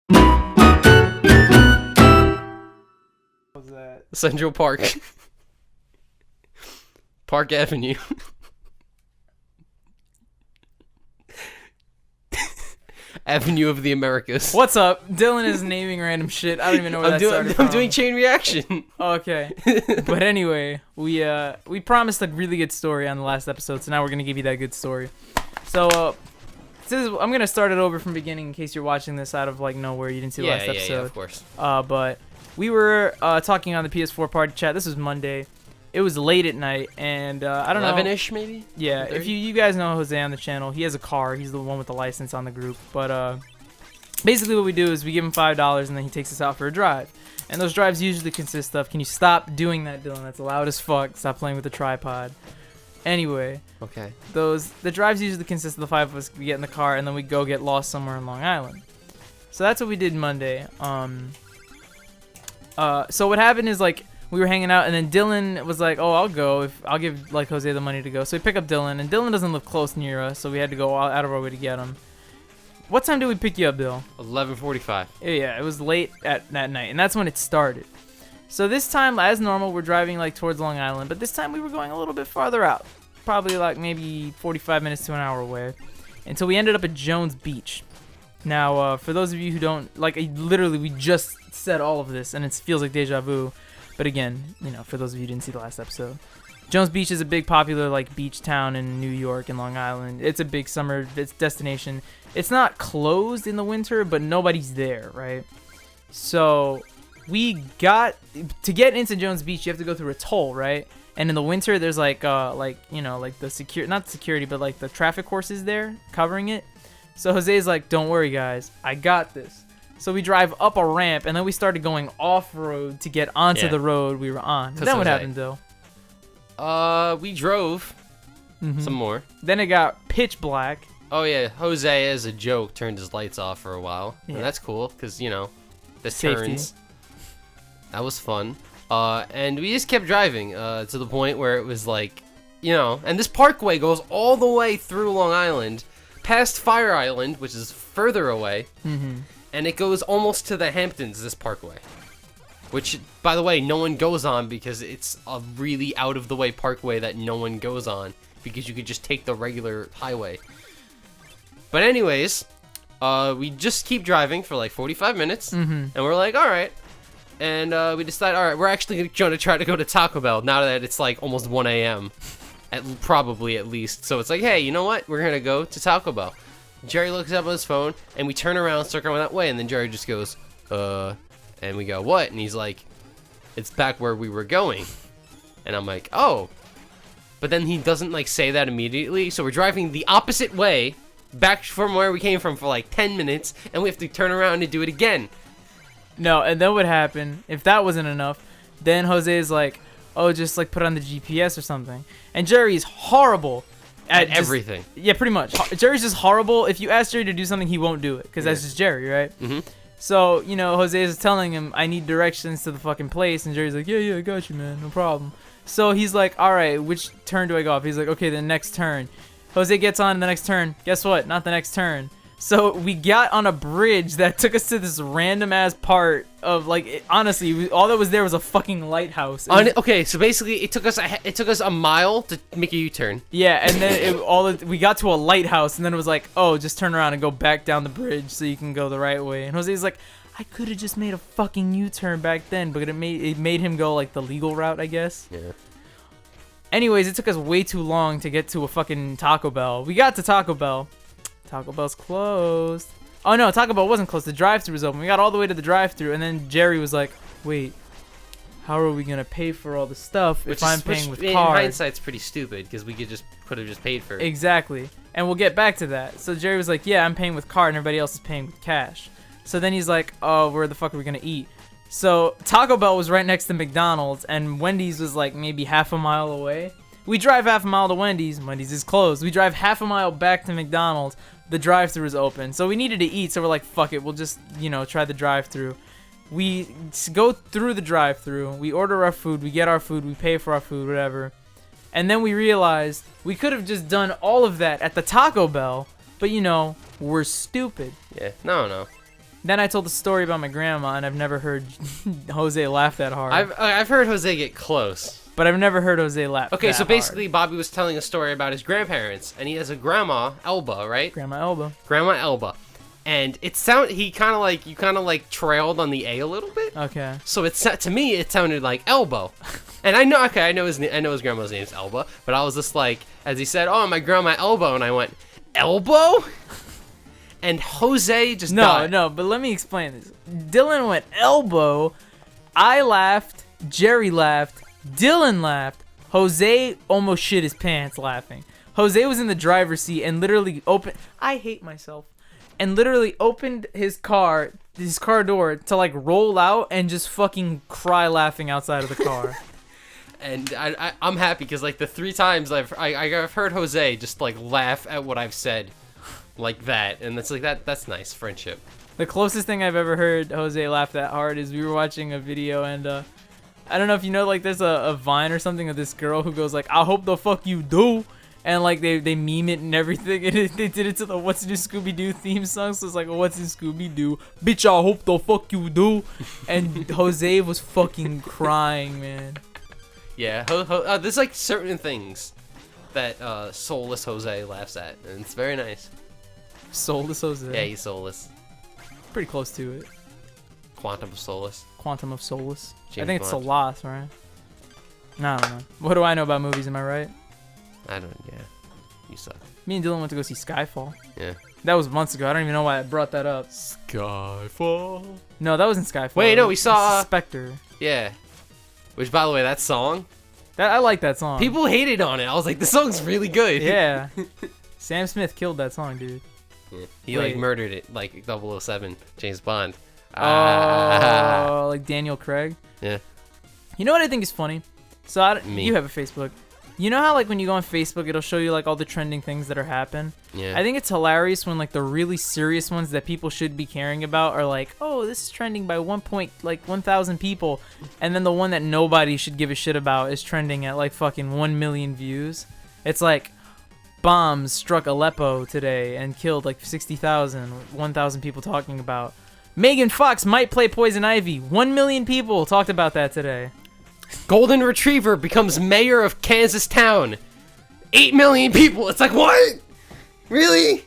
What was that? Central Park. Park Avenue. Avenue of the Americas. What's up? Dylan is naming random shit. I don't even know where that started I'm from. doing chain reaction. Okay. But anyway, we promised a really good story on the last episode, so now we're gonna give you that good story. So I'm gonna start it over from the beginning in case you're watching this out of like nowhere. You didn't see the last episode. Yeah, of course. But we were talking on the PS4 party chat. This was Monday. It was late at night, and I don't know. 11-ish, maybe? Yeah, 30? if you guys know Jose on the channel, he has a car. He's the one with the license on the group. But basically what we do is we give him $5, and then he takes us out for a drive. And those drives usually consist of, can you stop doing that, Dylan? That's loud as fuck. Stop playing with the tripod. Anyway. Okay. The drives usually consist of the five of us. We get in the car, and then we go get lost somewhere in Long Island. So that's what we did Monday. So what happened is, like, we were hanging out, and then Dylan was like, "Oh, I'll go. I'll give like Jose the money to go." So we pick up Dylan, and Dylan doesn't live close near us, so we had to go out of our way to get him. What time did we pick you up, Bill? 11:45. Yeah, it was late at that night, and that's when it started. So this time, as normal, we're driving like towards Long Island, but this time we were going a little bit farther out, probably like maybe 45 minutes to an hour away, until we ended up at Jones Beach. Now, for those of you who don't literally, we just said all of this, and it feels like deja vu. But again, for those of you who didn't see the last episode, Jones Beach is a big popular like beach town in New York and Long Island. It's a big summer destination. It's not closed in the winter, but nobody's there, right? So we got to get into Jones Beach, you have to go through a toll, right? And in the winter, there's like the not security, but like the traffic horses there covering it. So Jose's like, "Don't worry, guys, I got this." So we drive up a ramp, and then we started going off-road to get onto the road we were on. Then what happened, though? We drove some more. Then it got pitch black. Oh, yeah. Jose, as a joke, turned his lights off for a while. Yeah. And that's cool, because, the Safety. turns. That was fun. And we just kept driving to the point where it was like, and this parkway goes all the way through Long Island, past Fire Island, which is further away. And it goes almost to the Hamptons, this parkway. Which, by the way, no one goes on because it's a really out-of-the-way parkway that no one goes on. Because you could just take the regular highway. But anyways, we just keep driving for like 45 minutes. And we're like, alright. And we decide, alright, we're actually going to try to go to Taco Bell now that it's like almost 1 a.m. Probably at least. So it's like, hey, you know what? We're going to go to Taco Bell. Jerry looks up on his phone, and we turn around and start going that way, and then Jerry just goes, and we go, what? And he's like, it's back where we were going. And I'm like, oh. But then he doesn't, say that immediately, so we're driving the opposite way, back from where we came from for, 10 minutes, and we have to turn around and do it again. No, and then what happened, if that wasn't enough, then Jose is like, oh, just, put on the GPS or something. And Jerry's horrible. At everything. Yeah, pretty much. Jerry's just horrible. If you ask Jerry to do something, he won't do it, because that's just Jerry, right? So, Jose is telling him, I need directions to the fucking place, and Jerry's like, yeah, I got you, man, no problem. So he's like, all right, which turn do I go off? He's like, okay, the next turn. Jose gets on the next turn. Guess what? Not the next turn. So we got on a bridge that took us to this random ass part of honestly, all that was there was a fucking lighthouse. Okay, so basically it took us a mile to make a U-turn. Yeah, and then we got to a lighthouse, and then it was like, oh, just turn around and go back down the bridge so you can go the right way. And Jose's like, I could have just made a fucking U-turn back then, but it made him go the legal route, I guess. Yeah. Anyways, it took us way too long to get to a fucking Taco Bell. We got to Taco Bell. Taco Bell's closed. Oh no, Taco Bell wasn't closed. The drive-thru was open. We got all the way to the drive-thru, and then Jerry was like, wait, how are we gonna pay for all the stuff if I'm paying with card? In hindsight, it's pretty stupid because we could have just paid for it. Exactly. And we'll get back to that. So Jerry was like, yeah, I'm paying with card, and everybody else is paying with cash. So then he's like, oh, where the fuck are we gonna eat? So Taco Bell was right next to McDonald's, and Wendy's was maybe half a mile away. We drive half a mile to Wendy's. Wendy's is closed. We drive half a mile back to McDonald's. The drive-thru is open. So we needed to eat, so we're like, fuck it. We'll just, try the drive-thru. We go through the drive-thru. We order our food. We get our food. We pay for our food, whatever. And then we realized we could have just done all of that at the Taco Bell. But, we're stupid. Yeah, no. Then I told the story about my grandma, and I've never heard Jose laugh that hard. I've heard Jose get close. But I've never heard Jose laugh. Okay, that so basically, hard. Bobby was telling a story about his grandparents, and he has a grandma, Elba, right? Grandma Elba. Grandma Elba, and you kind of like trailed on the A a little bit. Okay. So to me it sounded like elbow, and I know his grandma's name's Elba, but I was just like, as he said, "Oh, my grandma Elbow," and I went, "Elbow," and Jose just died. No, but let me explain this. Dylan went elbow. I laughed. Jerry laughed. Dylan laughed. Jose almost shit his pants laughing. Jose was in the driver's seat and literally I hate myself. And literally opened his car door to like roll out and just fucking cry laughing outside of the car. And I'm happy because like the 3 times I've heard Jose just like laugh at what I've said, like that, and it's like that's nice friendship. The closest thing I've ever heard Jose laugh that hard is we were watching a video, and I don't know if you know, like there's a Vine or something of this girl who goes like, "I hope the fuck you do," and like they meme it and everything, and they did it to the What's New Scooby Doo theme song, so it's like, "What's in Scooby Doo, bitch, I hope the fuck you do," and Jose was fucking crying, man. Yeah, there's like certain things that soulless Jose laughs at, and it's very nice. Soulless Jose. Yeah, he's soulless. Pretty close to it. Quantum of Solace. Quantum of Solace. James I think it's Bond. Solace, right? No, I don't know. What do I know about movies? Am I right? Yeah. You suck. Me and Dylan went to go see Skyfall. Yeah. That was months ago. I don't even know why I brought that up. Skyfall. No, that wasn't Skyfall. Wait, no, we saw Spectre. Yeah. Which, by the way, that song, I like that song. people hated on it. I was like, this song's really good. Yeah. Sam Smith killed that song, dude. Yeah. He Wait. like murdered it, like 007, James Bond. Oh, like Daniel Craig. Yeah. You know what I think is funny? So Me. you have a Facebook. You know how like when you go on Facebook, it'll show you like all the trending things that are happen. Yeah. I think it's hilarious when like the really serious ones that people should be caring about are like, oh, this is trending by 1,000 people, and then the one that nobody should give a shit about is trending at like fucking 1 million views. It's like bombs struck Aleppo today and killed like 60,000. 1,000 people talking about. Megan Fox might play Poison Ivy. 1 million people talked about that today. Golden Retriever becomes mayor of Kansas Town. 8 million people. It's like, what? Really?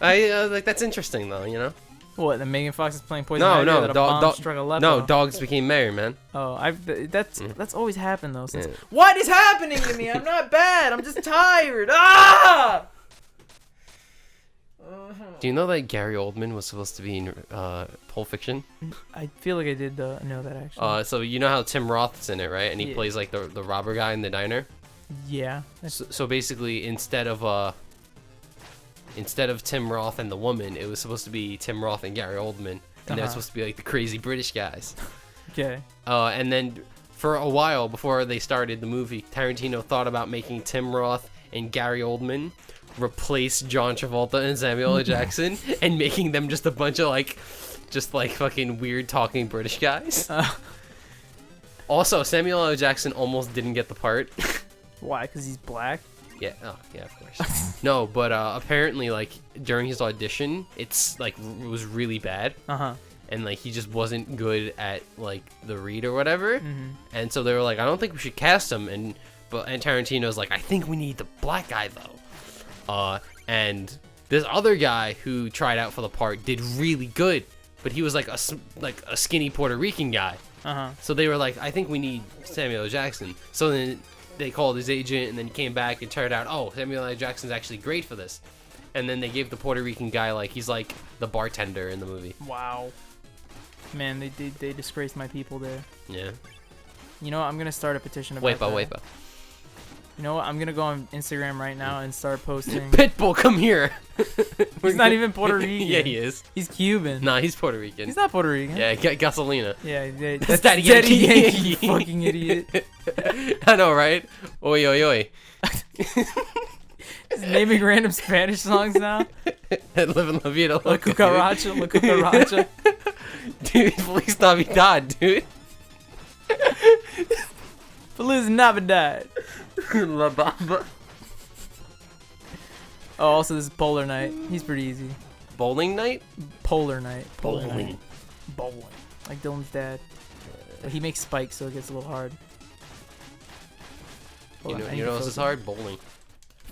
I like that's interesting though, you know. What? That Megan Fox is playing Poison Ivy? That a bomb struck Aleppo? No, dogs became mayor, man. Oh, that's always happened though. Since Yeah. What is happening to me? I'm not bad. I'm just tired. Ah! Do you know that Gary Oldman was supposed to be in Pulp Fiction? I feel like I did know that actually. So you know how Tim Roth's in it, right? And he Yeah. plays like the robber guy in the diner. Yeah. So basically, instead of Tim Roth and the woman, it was supposed to be Tim Roth and Gary Oldman, and they're supposed to be like the crazy British guys. Okay. And then for a while before they started the movie, Tarantino thought about making Tim Roth and Gary Oldman replace John Travolta and Samuel L. Jackson and making them just a bunch of like fucking weird talking British guys. Also, Samuel L. Jackson almost didn't get the part. Why? Because he's black? Yeah, of course. No, but apparently like during his audition, it was really bad. Uh-huh. And like he just wasn't good at like the read or whatever. Mm-hmm. And so they were like, I don't think we should cast him. And Tarantino's like, I think we need the black guy though. And this other guy who tried out for the part did really good, but he was like a skinny Puerto Rican guy. Uh-huh. So they were like, I think we need Samuel L. Jackson. So then they called his agent, and then he came back and turned out, oh, Samuel L. Jackson's actually great for this. And then they gave the Puerto Rican guy he's like the bartender in the movie. Wow. Man, they disgraced my people there. Yeah. You know what? I'm gonna start a petition about that. Wait. You know what? I'm gonna go on Instagram right now and start posting. Pitbull, come here. He's not even Puerto Rican. Yeah, he is. He's Cuban. Nah, he's Puerto Rican. He's not Puerto Rican. Yeah, Gasolina. Yeah, That's Daddy Yankee. You fucking idiot. I know, right? Oi, oi, oi. He's naming random Spanish songs now. Living La Vida La Loca, Cucaracha, La Cucaracha. dude, Feliz Navidad, dude. Feliz Navidad. La Bamba. Oh, also this is Polar Night. He's pretty easy. bowling night? Polar night. Bowling. Bowling. Like Dylan's dad. But he makes spikes, so it gets a little hard. You Hold on, I need know to what else is focus. hard? Bowling.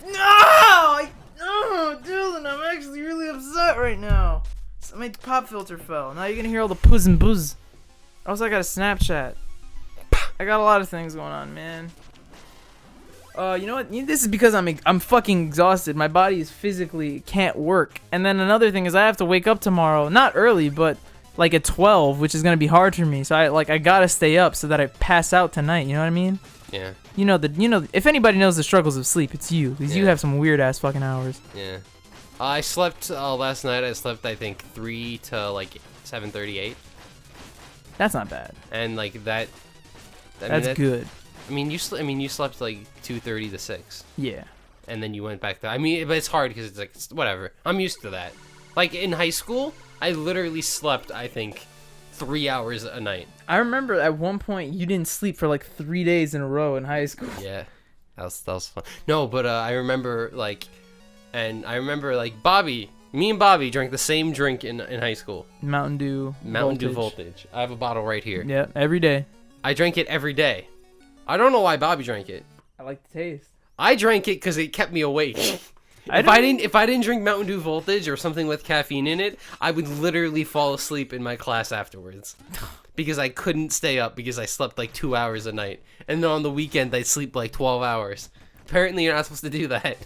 No, Dylan, I'm actually really upset right now. My pop filter fell. Now you're gonna hear all the puzz and buzz. Also, I got a Snapchat. I got a lot of things going on, man. You know what? This is because I'm fucking exhausted. My body is physically can't work. And then another thing is I have to wake up tomorrow, not early, but like at 12, which is gonna be hard for me. So I gotta stay up so that I pass out tonight. You know what I mean? Yeah. You know if anybody knows the struggles of sleep, it's you, because you Yeah. have some weird ass fucking hours. Yeah. I slept last night. I slept I think 3 to like 7:38, That's not bad. and like that. That's good. I mean, you slept like 2:30 to 6, Yeah. and then you went back to. I mean, but it's hard because it's like whatever. I'm used to that. Like in high school, I literally slept I think 3 hours a night. I remember at one point you didn't sleep for like 3 days in a row in high school. Yeah, that was fun. No, but I remember like Bobby. Me and Bobby drank the same drink in high school. Mountain Dew. Mountain Dew Voltage. I have a bottle right here. Yeah, every day. I drank it every day. I don't know why Bobby drank it. I like the taste. I drank it because it kept me awake. If I didn't drink Mountain Dew Voltage or something with caffeine in it, I would literally fall asleep in my class afterwards. Because I couldn't stay up because I slept like 2 hours a night. And then on the weekend I'd sleep like 12 hours. Apparently you're not supposed to do that.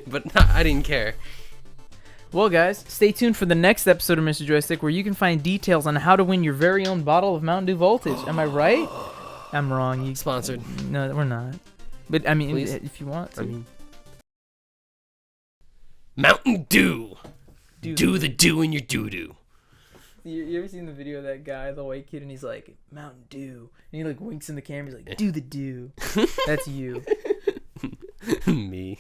But I didn't care. Well, guys, stay tuned for the next episode of Mr. Joystick, where you can find details on how to win your very own bottle of Mountain Dew Voltage. Am I right? I'm wrong. You Sponsored. No, we're not. But I mean, Please? if you want to. I mean, Mountain Dew. Do the dew in your doo-doo. You ever seen the video of that guy, the white kid, and he's like, Mountain Dew, and he like winks in the camera, he's like, do the dew. That's you. Me.